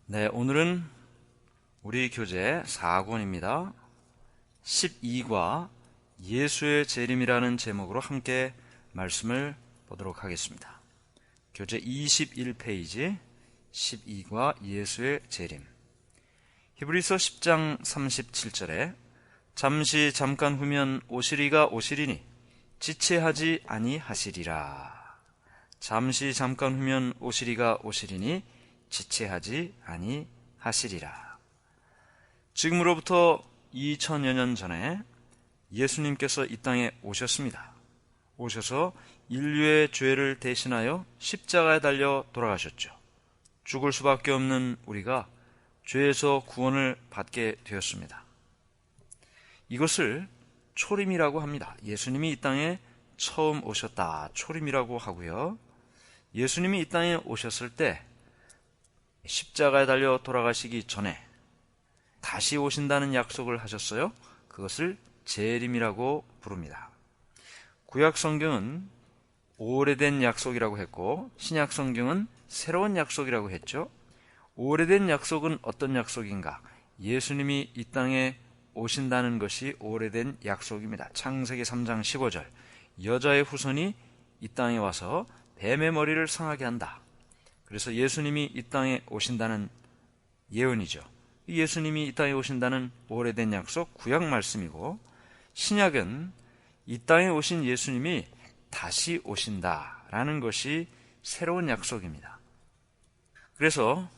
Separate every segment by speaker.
Speaker 1: 네, 오늘은 우리 교재 4권입니다. 12과 예수의 재림이라는 제목으로 함께 말씀을 보도록 하겠습니다. 교재 21페이지 12과 예수의 재림. 히브리서 10장 37절에 잠깐 후면 오시리가 오시리니 지체하지 아니하시리라. 잠깐 후면 오시리가 오시리니 지체하지 아니하시리라. 지금으로부터 2000여 년 전에 예수님께서 이 땅에 오셨습니다. 오셔서 인류의 죄를 대신하여 십자가에 달려 돌아가셨죠. 죽을 수밖에 없는 우리가 죄에서 구원을 받게 되었습니다. 이것을 초림이라고 합니다. 예수님이 이 땅에 처음 오셨다. 초림이라고 하고요. 예수님이 이 땅에 오셨을 때 십자가에 달려 돌아가시기 전에 다시 오신다는 약속을 하셨어요. 그것을 재림이라고 부릅니다. 구약 성경은 오래된 약속이라고 했고 신약 성경은 새로운 약속이라고 했죠. 오래된 약속은 어떤 약속인가? 예수님이 이 땅에 오신다는 것이 오래된 약속입니다. 창세기 3장 15절 여자의 후손이 이 땅에 와서 뱀의 머리를 상하게 한다. 그래서 예수님이 이 땅에 오신다는 예언이죠. 예수님이 이 땅에 오신다는 오래된 약속, 구약 말씀이고, 신약은 이 땅에 오신 예수님이 다시 오신다라는 것이 새로운 약속입니다. 그래서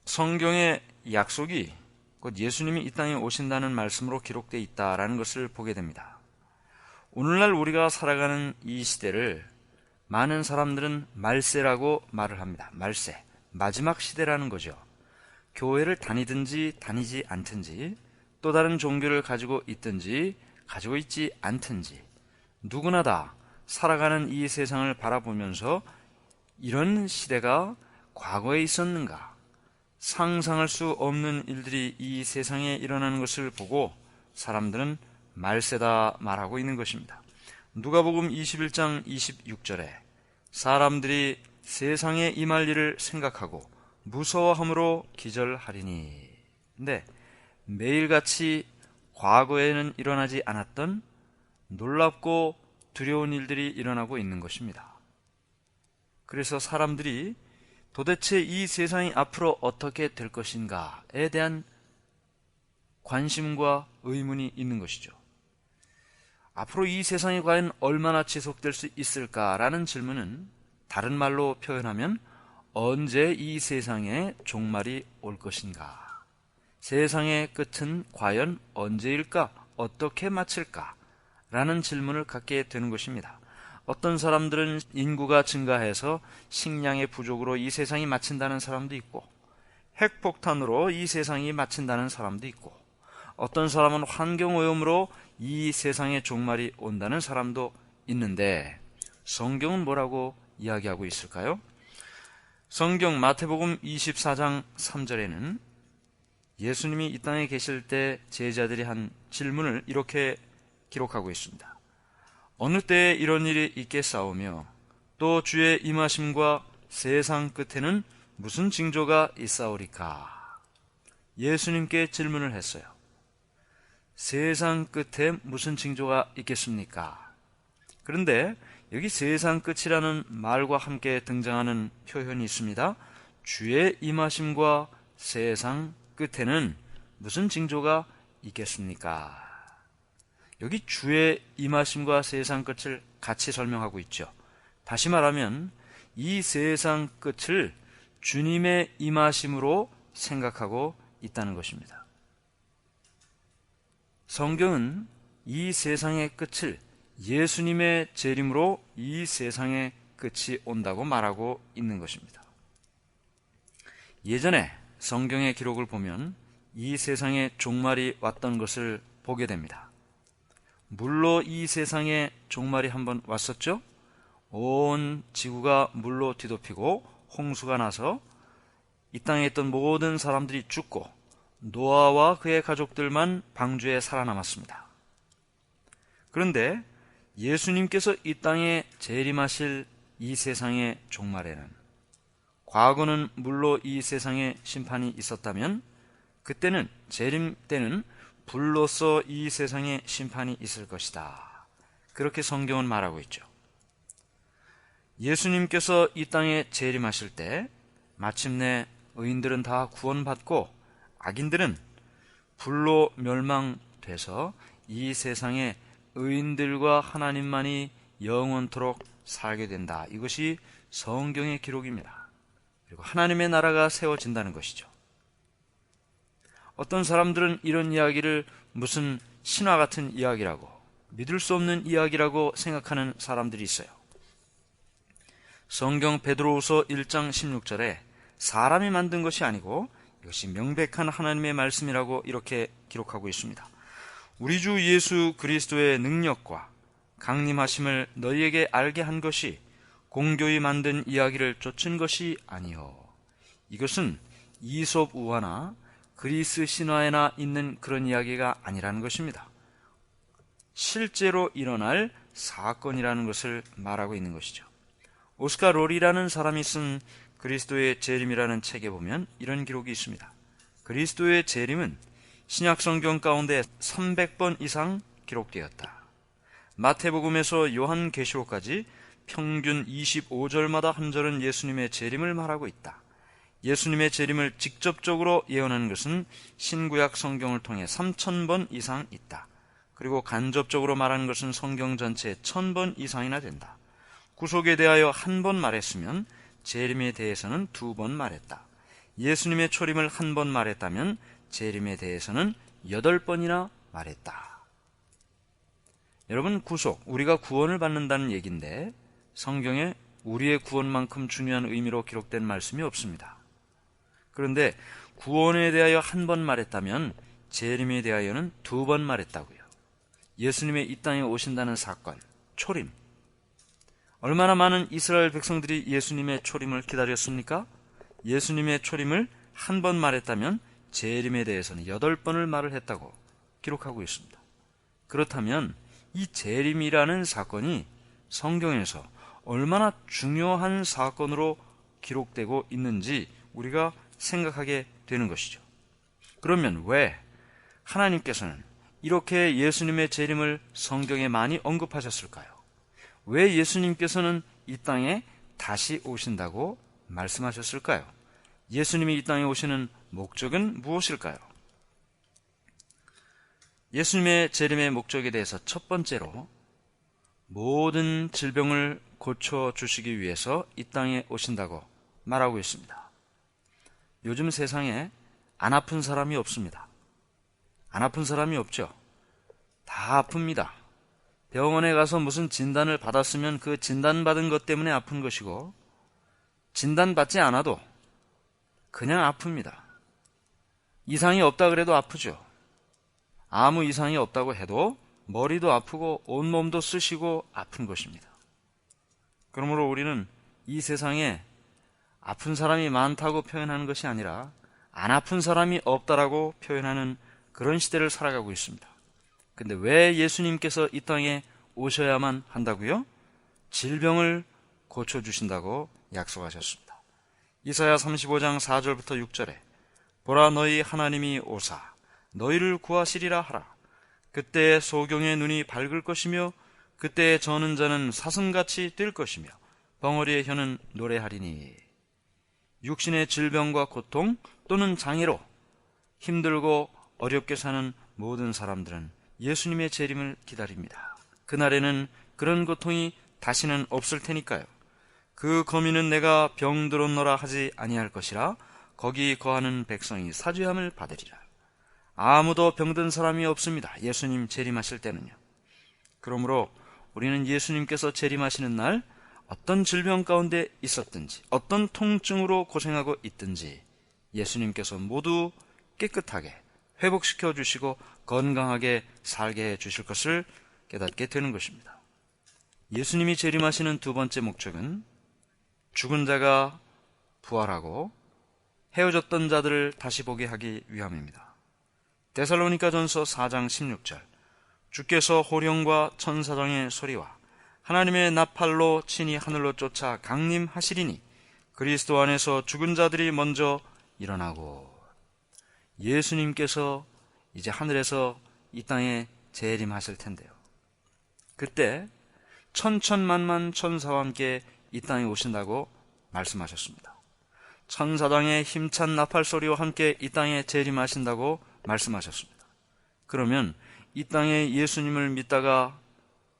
Speaker 1: 성경의 약속이 곧 예수님이 이 땅에 오신다는 말씀으로 기록되어 있다라는 것을 보게 됩니다. 오늘날 우리가 살아가는 이 시대를 많은 사람들은 말세라고 말을 합니다. 말세, 마지막 시대라는 거죠. 교회를 다니든지 다니지 않든지 또 다른 종교를 가지고 있든지 가지고 있지 않든지 누구나 다 살아가는 이 세상을 바라보면서 이런 시대가 과거에 있었는가, 상상할 수 없는 일들이 이 세상에 일어나는 것을 보고 사람들은 말세다 말하고 있는 것입니다. 누가복음 21장 26절에 사람들이 세상에 임할 일을 생각하고 무서워함으로 기절하리니. 근데 매일같이 과거에는 일어나지 않았던 놀랍고 두려운 일들이 일어나고 있는 것입니다. 그래서 사람들이 도대체 이 세상이 앞으로 어떻게 될 것인가에 대한 관심과 의문이 있는 것이죠. 앞으로 이 세상이 과연 얼마나 지속될 수 있을까라는 질문은 다른 말로 표현하면 언제 이 세상에 종말이 올 것인가? 세상의 끝은 과연 언제일까? 어떻게 마칠까? 라는 질문을 갖게 되는 것입니다. 어떤 사람들은 인구가 증가해서 식량의 부족으로 이 세상이 마친다는 사람도 있고 핵폭탄으로 이 세상이 마친다는 사람도 있고 어떤 사람은 환경오염으로 이 세상의 종말이 온다는 사람도 있는데 성경은 뭐라고 이야기하고 있을까요? 성경 마태복음 24장 3절에는 예수님이 이 땅에 계실 때 제자들이 한 질문을 이렇게 기록하고 있습니다. 어느 때에 이런 일이 있겠사오며 또 주의 임하심과 세상 끝에는 무슨 징조가 있사오리까? 예수님께 질문을 했어요. 세상 끝에 무슨 징조가 있겠습니까? 그런데 여기 세상 끝이라는 말과 함께 등장하는 표현이 있습니다. 주의 임하심과 세상 끝에는 무슨 징조가 있겠습니까? 여기 주의 임하심과 세상 끝을 같이 설명하고 있죠. 다시 말하면 이 세상 끝을 주님의 임하심으로 생각하고 있다는 것입니다. 성경은 이 세상의 끝을 예수님의 재림으로 이 세상의 끝이 온다고 말하고 있는 것입니다. 예전에 성경의 기록을 보면 이 세상에 종말이 왔던 것을 보게 됩니다. 물로 이 세상에 종말이 한번 왔었죠? 온 지구가 물로 뒤덮이고 홍수가 나서 이 땅에 있던 모든 사람들이 죽고 노아와 그의 가족들만 방주에 살아남았습니다. 그런데 예수님께서 이 땅에 재림하실 이 세상의 종말에는 과거는 물로 이 세상에 심판이 있었다면 그때는 재림 때는 불로서 이 세상에 심판이 있을 것이다. 그렇게 성경은 말하고 있죠. 예수님께서 이 땅에 재림하실 때 마침내 의인들은 다 구원받고 악인들은 불로 멸망돼서 이 세상에 의인들과 하나님만이 영원토록 살게 된다. 이것이 성경의 기록입니다. 그리고 하나님의 나라가 세워진다는 것이죠. 어떤 사람들은 이런 이야기를 무슨 신화 같은 이야기라고, 믿을 수 없는 이야기라고 생각하는 사람들이 있어요. 성경 베드로후서 1장 16절에 사람이 만든 것이 아니고 이것이 명백한 하나님의 말씀이라고 이렇게 기록하고 있습니다. 우리 주 예수 그리스도의 능력과 강림하심을 너희에게 알게 한 것이 공교히 만든 이야기를 쫓은 것이 아니요. 이것은 이솝 우화나 그리스 신화에나 있는 그런 이야기가 아니라는 것입니다. 실제로 일어날 사건이라는 것을 말하고 있는 것이죠. 오스카 롤이라는 사람이 쓴 그리스도의 재림이라는 책에 보면 이런 기록이 있습니다. 그리스도의 재림은 신약 성경 가운데 300번 이상 기록되었다. 마태복음에서 요한계시록까지 평균 25절마다 한 절은 예수님의 재림을 말하고 있다. 예수님의 재림을 직접적으로 예언하는 것은 신구약 성경을 통해 3000번 이상 있다. 그리고 간접적으로 말하는 것은 성경 전체에 1000번 이상이나 된다. 구속에 대하여 한 번 말했으면 재림에 대해서는 2번 말했다. 예수님의 초림을 한 번 말했다면 재림에 대해서는 8번이나 말했다. 여러분, 구속, 우리가 구원을 받는다는 얘기인데 성경에 우리의 구원만큼 중요한 의미로 기록된 말씀이 없습니다. 그런데 구원에 대하여 한 번 말했다면 재림에 대하여는 2번 말했다고요. 예수님의 이 땅에 오신다는 사건, 초림. 얼마나 많은 이스라엘 백성들이 예수님의 초림을 기다렸습니까? 예수님의 초림을 한 번 말했다면 재림에 대해서는 8번을 말을 했다고 기록하고 있습니다. 그렇다면 이 재림이라는 사건이 성경에서 얼마나 중요한 사건으로 기록되고 있는지 우리가 생각하게 되는 것이죠. 그러면 왜 하나님께서는 이렇게 예수님의 재림을 성경에 많이 언급하셨을까요? 왜 예수님께서는 이 땅에 다시 오신다고 말씀하셨을까요? 예수님이 이 땅에 오시는 목적은 무엇일까요? 예수님의 재림의 목적에 대해서 첫 번째로 모든 질병을 고쳐주시기 위해서 이 땅에 오신다고 말하고 있습니다. 요즘 세상에 안 아픈 사람이 없습니다. 안 아픈 사람이 없죠. 다 아픕니다. 병원에 가서 무슨 진단을 받았으면 그 진단받은 것 때문에 아픈 것이고 진단받지 않아도 그냥 아픕니다. 이상이 없다 그래도 아프죠. 아무 이상이 없다고 해도 머리도 아프고 온몸도 쑤시고 아픈 것입니다. 그러므로 우리는 이 세상에 아픈 사람이 많다고 표현하는 것이 아니라 안 아픈 사람이 없다라고 표현하는 그런 시대를 살아가고 있습니다. 근데 왜 예수님께서 이 땅에 오셔야만 한다고요? 질병을 고쳐주신다고 약속하셨습니다. 이사야 35장 4절부터 6절에 보라 너희 하나님이 오사 너희를 구하시리라 하라. 그때 소경의 눈이 밝을 것이며 그때 저는 자는 사슴같이 뛸 것이며 벙어리의 혀는 노래하리니. 육신의 질병과 고통 또는 장애로 힘들고 어렵게 사는 모든 사람들은 예수님의 재림을 기다립니다. 그날에는 그런 고통이 다시는 없을 테니까요. 그 거민은 내가 병들었노라 하지 아니할 것이라 거기 거하는 백성이 사죄함을 받으리라. 아무도 병든 사람이 없습니다. 예수님 재림하실 때는요. 그러므로 우리는 예수님께서 재림하시는 날 어떤 질병 가운데 있었든지 어떤 통증으로 고생하고 있든지 예수님께서 모두 깨끗하게 회복시켜 주시고 건강하게 살게 해 주실 것을 깨닫게 되는 것입니다. 예수님이 재림하시는 두 번째 목적은 죽은 자가 부활하고 헤어졌던 자들을 다시 보게 하기 위함입니다. 데살로니가전서 4장 16절 주께서 호령과 천사장의 소리와 하나님의 나팔로 친히 하늘로 쫓아 강림하시리니 그리스도 안에서 죽은 자들이 먼저 일어나고 예수님께서 이제 하늘에서 이 땅에 재림하실 텐데요. 그때 천천만만 천사와 함께 이 땅에 오신다고 말씀하셨습니다. 천사당의 힘찬 나팔 소리와 함께 이 땅에 재림하신다고 말씀하셨습니다. 그러면 이 땅에 예수님을 믿다가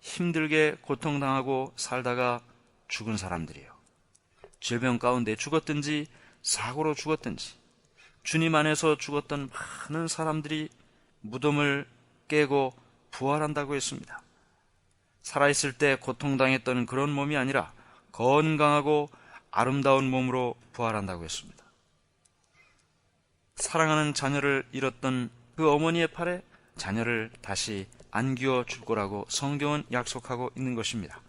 Speaker 1: 힘들게 고통당하고 살다가 죽은 사람들이에요. 질병 가운데 죽었든지 사고로 죽었든지 주님 안에서 죽었던 많은 사람들이 무덤을 깨고 부활한다고 했습니다. 살아있을 때 고통당했던 그런 몸이 아니라 건강하고 아름다운 몸으로 부활한다고 했습니다. 사랑하는 자녀를 잃었던 그 어머니의 팔에 자녀를 다시 안기어 줄 거라고 성경은 약속하고 있는 것입니다.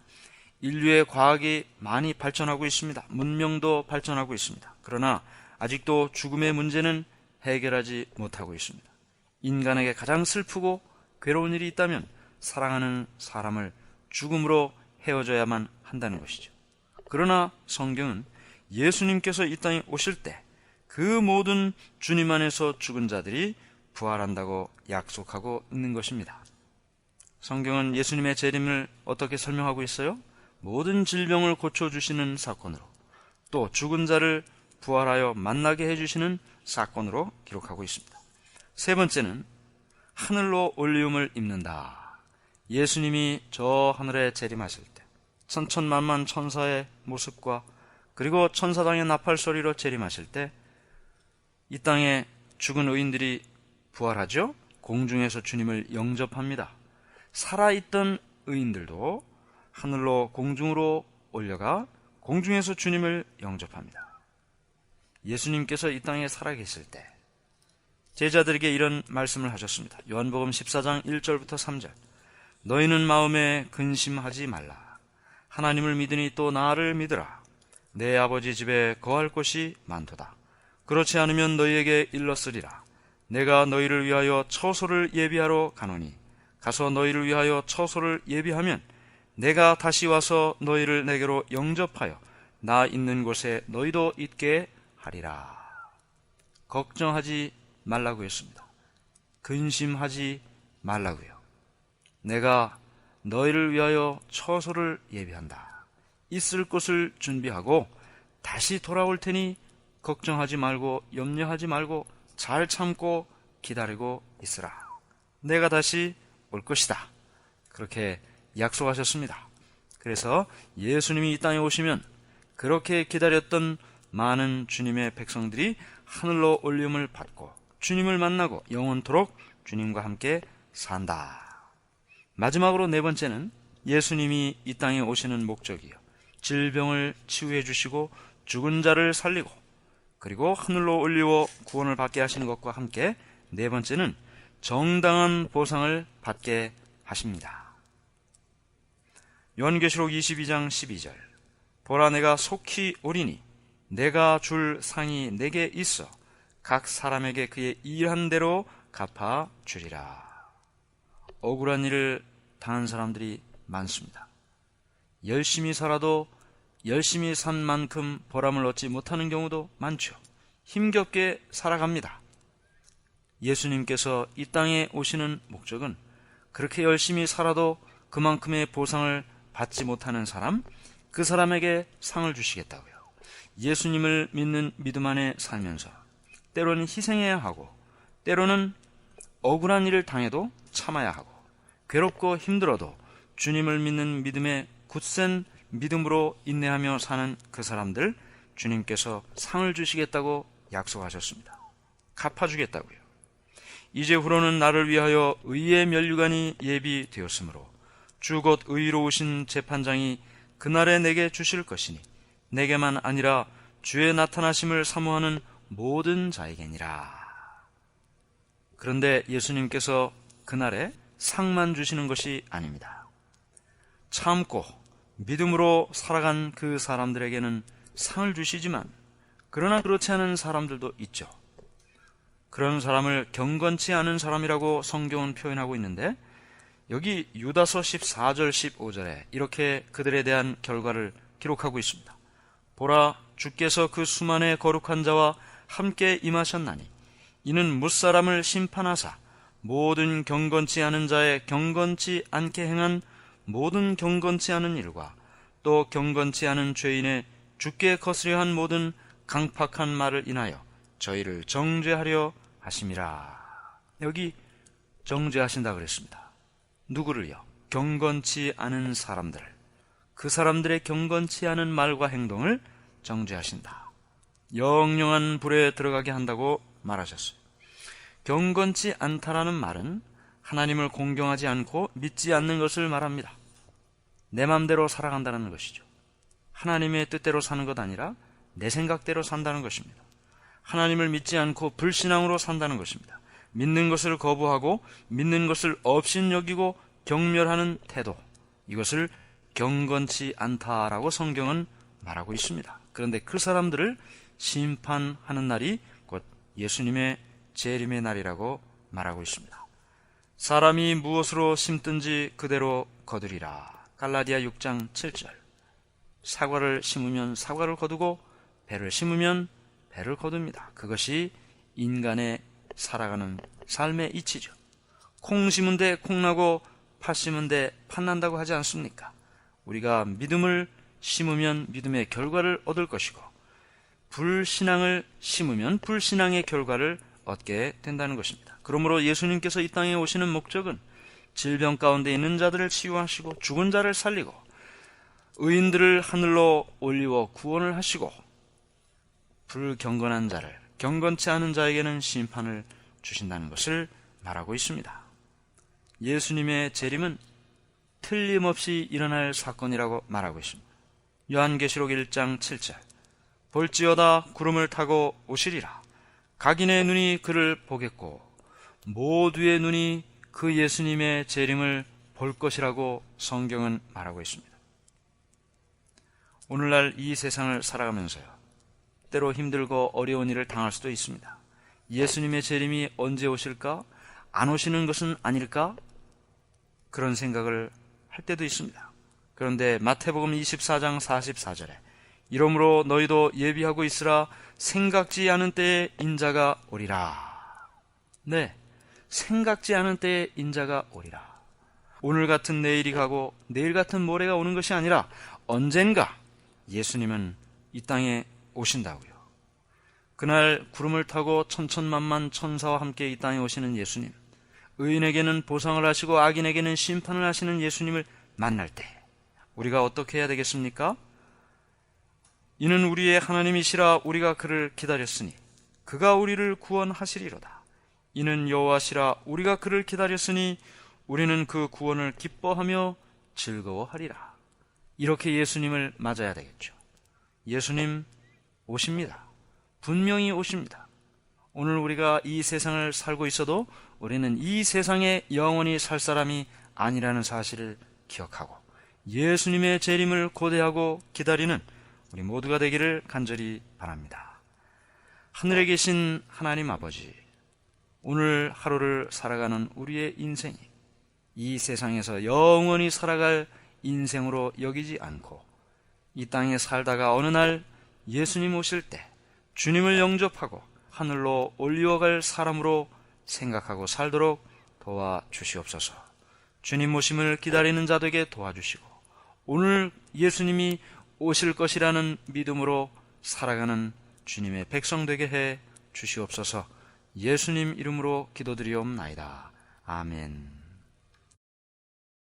Speaker 1: 인류의 과학이 많이 발전하고 있습니다. 문명도 발전하고 있습니다. 그러나 아직도 죽음의 문제는 해결하지 못하고 있습니다. 인간에게 가장 슬프고 괴로운 일이 있다면 사랑하는 사람을 죽음으로 헤어져야만 한다는 것이죠. 그러나 성경은 예수님께서 이 땅에 오실 때 그 모든 주님 안에서 죽은 자들이 부활한다고 약속하고 있는 것입니다. 성경은 예수님의 재림을 어떻게 설명하고 있어요? 모든 질병을 고쳐주시는 사건으로, 또 죽은 자를 부활하여 만나게 해주시는 사건으로 기록하고 있습니다. 세 번째는 하늘로 올리움을 입는다. 예수님이 저 하늘에 재림하실 때 천천만만 천사의 모습과 그리고 천사당의 나팔 소리로 재림하실 때 이 땅에 죽은 의인들이 부활하죠. 공중에서 주님을 영접합니다. 살아있던 의인들도 하늘로 공중으로 올려가 공중에서 주님을 영접합니다. 예수님께서 이 땅에 살아계실 때 제자들에게 이런 말씀을 하셨습니다. 요한복음 14장 1절부터 3절. 너희는 마음에 근심하지 말라. 하나님을 믿으니 또 나를 믿으라. 내 아버지 집에 거할 곳이 많도다. 그렇지 않으면 너희에게 일렀으리라. 내가 너희를 위하여 처소를 예비하러 가노니 가서 너희를 위하여 처소를 예비하면 내가 다시 와서 너희를 내게로 영접하여 나 있는 곳에 너희도 있게 하리라. 걱정하지 말라고 했습니다. 근심하지 말라고요. 내가 너희를 위하여 처소를 예비한다. 있을 곳을 준비하고 다시 돌아올 테니 걱정하지 말고 염려하지 말고 잘 참고 기다리고 있으라. 내가 다시 올 것이다. 그렇게 약속하셨습니다. 그래서 예수님이 이 땅에 오시면 그렇게 기다렸던 많은 주님의 백성들이 하늘로 올림을 받고 주님을 만나고 영원토록 주님과 함께 산다. 마지막으로 네 번째는 예수님이 이 땅에 오시는 목적이요. 질병을 치유해 주시고 죽은 자를 살리고 그리고 하늘로 올리워 구원을 받게 하시는 것과 함께 네 번째는 정당한 보상을 받게 하십니다. 요한계시록 22장 12절. 보라 내가 속히 오리니 내가 줄 상이 내게 있어 각 사람에게 그의 일한 대로 갚아 주리라. 억울한 일을 당한 사람들이 많습니다. 열심히 살아도 열심히 산 만큼 보람을 얻지 못하는 경우도 많죠. 힘겹게 살아갑니다. 예수님께서 이 땅에 오시는 목적은 그렇게 열심히 살아도 그만큼의 보상을 받지 못하는 사람, 그 사람에게 상을 주시겠다고요. 예수님을 믿는 믿음 안에 살면서 때로는 희생해야 하고 때로는 억울한 일을 당해도 참아야 하고 괴롭고 힘들어도 주님을 믿는 믿음의 굳센 믿음으로 인내하며 사는 그 사람들, 주님께서 상을 주시겠다고 약속하셨습니다. 갚아주겠다고요. 이제후로는 나를 위하여 의의 면류관이 예비되었으므로 주 곧 의로우신 재판장이 그날에 내게 주실 것이니 내게만 아니라 주의 나타나심을 사모하는 모든 자에게니라. 그런데 예수님께서 그날에 상만 주시는 것이 아닙니다. 참고 믿음으로 살아간 그 사람들에게는 상을 주시지만 그러나 그렇지 않은 사람들도 있죠. 그런 사람을 경건치 않은 사람이라고 성경은 표현하고 있는데 여기 유다서 14절 15절에 이렇게 그들에 대한 결과를 기록하고 있습니다. 보라 주께서 그 수만의 거룩한 자와 함께 임하셨나니 이는 무사람을 심판하사 모든 경건치 않은 자의 경건치 않게 행한 모든 경건치 않은 일과 또 경건치 않은 죄인의 주께 거스려 한 모든 강팍한 말을 인하여 저희를 정죄하려 하심이라. 여기 정죄하신다 그랬습니다. 누구를요? 경건치 않은 사람들을, 그 사람들의 경건치 않은 말과 행동을 정죄하신다. 영영한 불에 들어가게 한다고 말하셨어요. 경건치 않다라는 말은 하나님을 공경하지 않고 믿지 않는 것을 말합니다. 내 맘대로 살아간다는 것이죠. 하나님의 뜻대로 사는 것 아니라 내 생각대로 산다는 것입니다. 하나님을 믿지 않고 불신앙으로 산다는 것입니다. 믿는 것을 거부하고 믿는 것을 업신여기고 경멸하는 태도, 이것을 경건치 않다라고 성경은 말하고 있습니다. 그런데 그 사람들을 심판하는 날이 곧 예수님의 재림의 날이라고 말하고 있습니다. 사람이 무엇으로 심든지 그대로 거두리라. 갈라디아 6장 7절. 사과를 심으면 사과를 거두고 배를 심으면 배를 거둡니다. 그것이 인간의 살아가는 삶의 이치죠. 콩 심은 데 콩나고 팥 심은 데 팥난다고 하지 않습니까? 우리가 믿음을 심으면 믿음의 결과를 얻을 것이고 불신앙을 심으면 불신앙의 결과를 얻게 된다는 것입니다. 그러므로 예수님께서 이 땅에 오시는 목적은 질병 가운데 있는 자들을 치유하시고 죽은 자를 살리고 의인들을 하늘로 올리워 구원을 하시고 불경건한 자를, 경건치 않은 자에게는 심판을 주신다는 것을 말하고 있습니다. 예수님의 재림은 틀림없이 일어날 사건이라고 말하고 있습니다. 요한계시록 1장 7절. 볼지어다 구름을 타고 오시리라. 각인의 눈이 그를 보겠고 모두의 눈이 그 예수님의 재림을 볼 것이라고 성경은 말하고 있습니다. 오늘날 이 세상을 살아가면서요, 때로 힘들고 어려운 일을 당할 수도 있습니다. 예수님의 재림이 언제 오실까? 안 오시는 것은 아닐까? 그런 생각을 할 때도 있습니다. 그런데 마태복음 24장 44절에 이러므로 너희도 예비하고 있으라. 생각지 않은 때에 인자가 오리라. 네, 생각지 않은 때에 인자가 오리라. 오늘 같은 내일이 가고 내일 같은 모레가 오는 것이 아니라 언젠가 예수님은 이 땅에 오신다고요. 그날 구름을 타고 천천만만 천사와 함께 이 땅에 오시는 예수님, 의인에게는 보상을 하시고 악인에게는 심판을 하시는 예수님을 만날 때 우리가 어떻게 해야 되겠습니까? 이는 우리의 하나님이시라. 우리가 그를 기다렸으니 그가 우리를 구원하시리로다. 이는 여호와시라. 우리가 그를 기다렸으니 우리는 그 구원을 기뻐하며 즐거워하리라. 이렇게 예수님을 맞아야 되겠죠. 예수님 오십니다. 분명히 오십니다. 오늘 우리가 이 세상을 살고 있어도 우리는 이 세상에 영원히 살 사람이 아니라는 사실을 기억하고 예수님의 재림을 고대하고 기다리는 우리 모두가 되기를 간절히 바랍니다. 하늘에 계신 하나님 아버지, 오늘 하루를 살아가는 우리의 인생이 이 세상에서 영원히 살아갈 인생으로 여기지 않고 이 땅에 살다가 어느 날 예수님 오실 때 주님을 영접하고 하늘로 올리워갈 사람으로 생각하고 살도록 도와주시옵소서. 주님 오심을 기다리는 자들에게 도와주시고 오늘 예수님이 오실 것이라는 믿음으로 살아가는 주님의 백성 되게 해 주시옵소서. 예수님 이름으로 기도드리옵나이다. 아멘.